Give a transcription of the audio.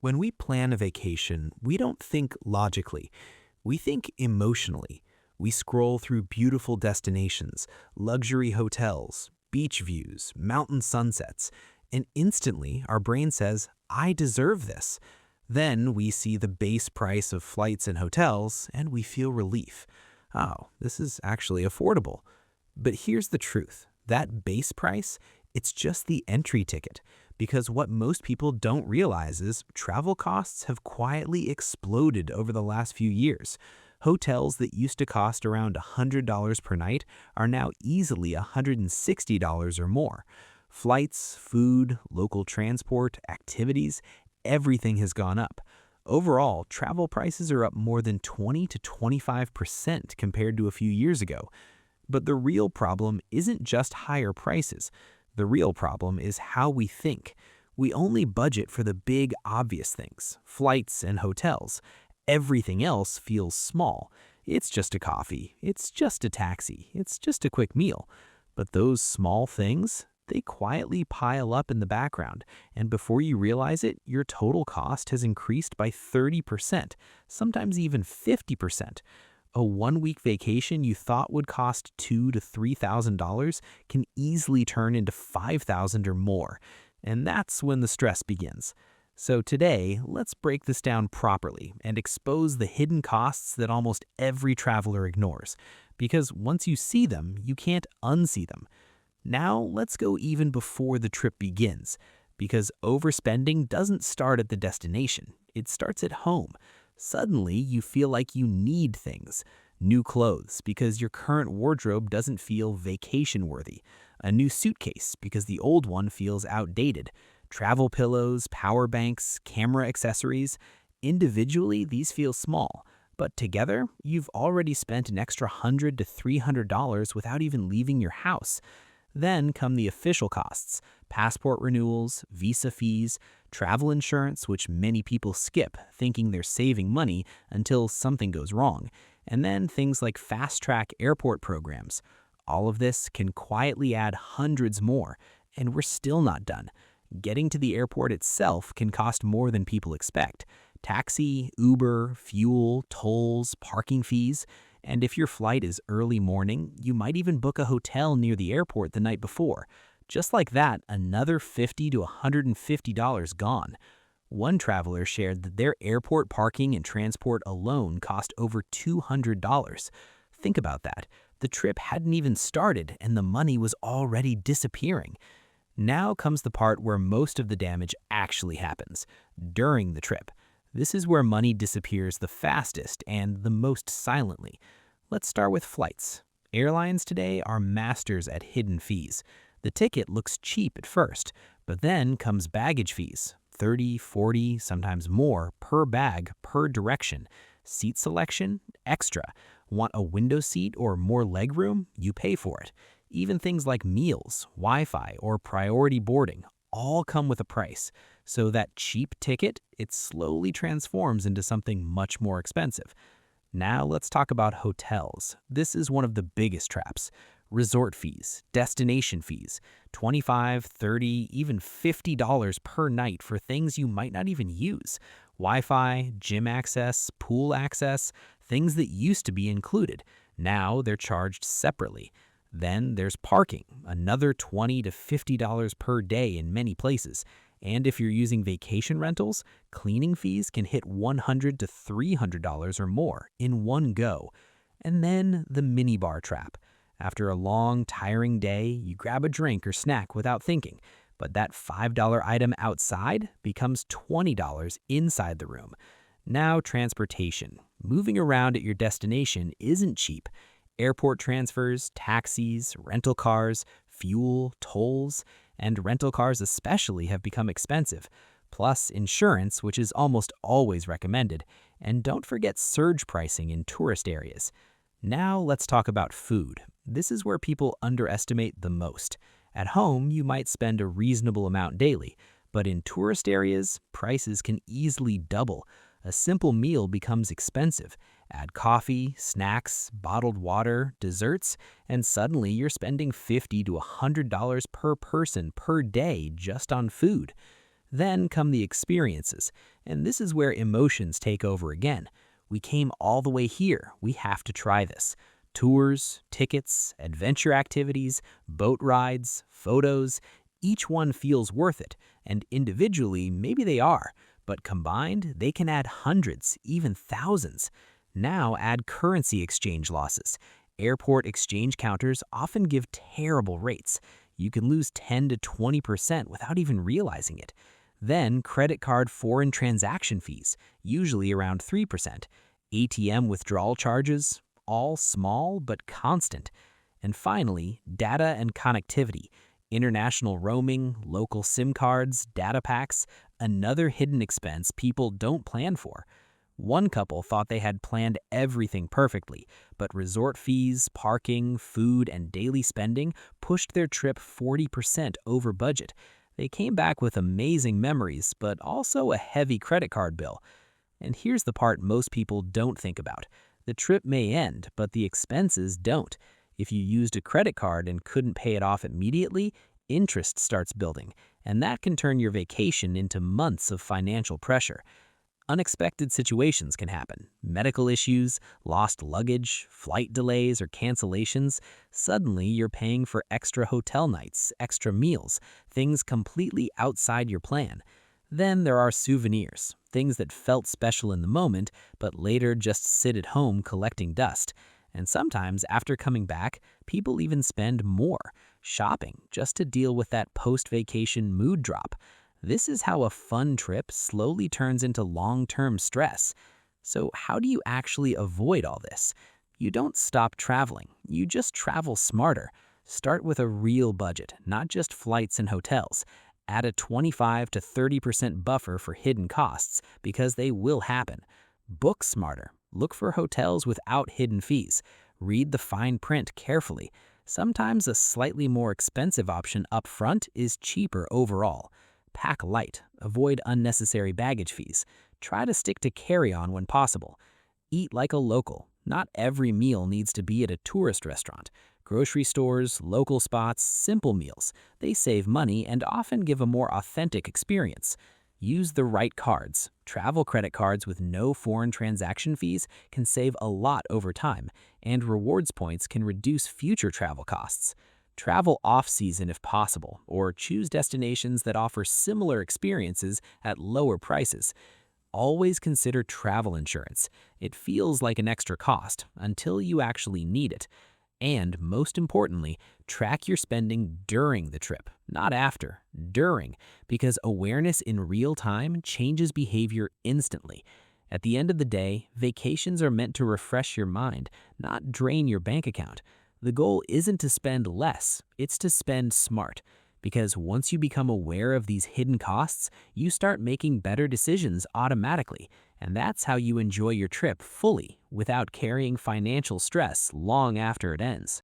When we plan a vacation, we don't think logically. We think emotionally. We scroll through beautiful destinations, luxury hotels, beach views, mountain sunsets, and instantly our brain says, I deserve this. Then we see the base price of flights and hotels, and we feel relief. Oh, this is actually affordable. But here's the truth. That base price, it's just the entry ticket. Because what most people don't realize is travel costs have quietly exploded over the last few years. Hotels that used to cost around $100 per night are now easily $160 or more. Flights, food, local transport, activities, everything has gone up. Overall, travel prices are up more than 20 to 25% compared to a few years ago. But the real problem isn't just higher prices. The real problem is how we think. We only budget for the big, obvious things, flights and hotels. Everything else feels small. It's just a coffee. It's just a taxi. It's just a quick meal. But those small things, they quietly pile up in the background, and before you realize it, your total cost has increased by 30%, sometimes even 50%. A one-week vacation you thought would cost $2,000 to $3,000 can easily turn into $5,000 or more. And that's when the stress begins. So today, let's break this down properly and expose the hidden costs that almost every traveler ignores. Because once you see them, you can't unsee them. Now, let's go even before the trip begins. Because overspending doesn't start at the destination, it starts at home. Suddenly, you feel like you need things. New clothes because your current wardrobe doesn't feel vacation-worthy. A new suitcase because the old one feels outdated. Travel pillows, power banks, camera accessories. Individually, these feel small. But together, you've already spent an extra $100 to $300 without even leaving your house. Then come the official costs, passport renewals, visa fees, travel insurance, which many people skip, thinking they're saving money until something goes wrong, and then things like fast-track airport programs. All of this can quietly add hundreds more, and we're still not done. Getting to the airport itself can cost more than people expect. Taxi, Uber, fuel, tolls, parking fees. And if your flight is early morning, you might even book a hotel near the airport the night before. Just like that, another $50 to $150 gone. One traveler shared that their airport parking and transport alone cost over $200. Think about that. The trip hadn't even started and the money was already disappearing. Now comes the part where most of the damage actually happens, during the trip. This is where money disappears the fastest and the most silently. Let's start with flights. Airlines today are masters at hidden fees. The ticket looks cheap at first, but then comes baggage fees, 30, 40, sometimes more per bag, per direction. Seat selection, extra. Want a window seat or more legroom? You pay for it. Even things like meals, Wi-Fi, or priority boarding all come with a price. So that cheap ticket, it slowly transforms into something much more expensive. Now let's talk about hotels. This is one of the biggest traps. Resort fees, destination fees, $25, $30, even $50 per night for things you might not even use. Wi-Fi, gym access, pool access, things that used to be included. Now they're charged separately. Then there's parking, another $20 to $50 per day in many places. And if you're using vacation rentals, cleaning fees can hit $100 to $300 or more in one go. And then the minibar trap. After a long, tiring day, you grab a drink or snack without thinking, but that $5 item outside becomes $20 inside the room. Now transportation. Moving around at your destination isn't cheap. Airport transfers, taxis, rental cars, fuel, tolls, and rental cars especially have become expensive. Plus insurance, which is almost always recommended. And don't forget surge pricing in tourist areas. Now let's talk about food. This is where people underestimate the most. At home, you might spend a reasonable amount daily, but in tourist areas, prices can easily double. A simple meal becomes expensive. Add coffee, snacks, bottled water, desserts, and suddenly you're spending $50 to $100 per person per day just on food. Then come the experiences, and this is where emotions take over again. We came all the way here, we have to try this. Tours, tickets, adventure activities, boat rides, photos, each one feels worth it, and individually, maybe they are, but combined, they can add hundreds, even thousands. Now add currency exchange losses. Airport exchange counters often give terrible rates. You can lose 10 to 20% without even realizing it. Then credit card foreign transaction fees, usually around 3%. ATM withdrawal charges, all small but constant. And finally, data and connectivity. International roaming, local SIM cards, data packs, another hidden expense people don't plan for. One couple thought they had planned everything perfectly, but resort fees, parking, food, and daily spending pushed their trip 40% over budget. They came back with amazing memories, but also a heavy credit card bill. And here's the part most people don't think about. The trip may end, but the expenses don't. If you used a credit card and couldn't pay it off immediately, interest starts building, and that can turn your vacation into months of financial pressure. Unexpected situations can happen. Medical issues, lost luggage, flight delays or cancellations. Suddenly, you're paying for extra hotel nights, extra meals, things completely outside your plan. Then there are souvenirs, things that felt special in the moment, but later just sit at home collecting dust. And sometimes, after coming back, people even spend more, shopping, just to deal with that post-vacation mood drop. This is how a fun trip slowly turns into long-term stress. So how do you actually avoid all this? You don't stop traveling, you just travel smarter. Start with a real budget, not just flights and hotels. Add a 25 to 30% buffer for hidden costs, because they will happen. Book smarter. Look for hotels without hidden fees. Read the fine print carefully. Sometimes a slightly more expensive option up front is cheaper overall. Pack light. Avoid unnecessary baggage fees. Try to stick to carry-on when possible. Eat like a local. Not every meal needs to be at a tourist restaurant. Grocery stores, local spots, simple meals. They save money and often give a more authentic experience. Use the right cards. Travel credit cards with no foreign transaction fees can save a lot over time, and rewards points can reduce future travel costs. Travel off-season if possible, or choose destinations that offer similar experiences at lower prices. Always consider travel insurance. It feels like an extra cost until you actually need it. And most importantly, track your spending during the trip, not after, during, because awareness in real time changes behavior instantly. At the end of the day, vacations are meant to refresh your mind, not drain your bank account. The goal isn't to spend less, it's to spend smart. Because once you become aware of these hidden costs, you start making better decisions automatically. And that's how you enjoy your trip fully, without carrying financial stress long after it ends.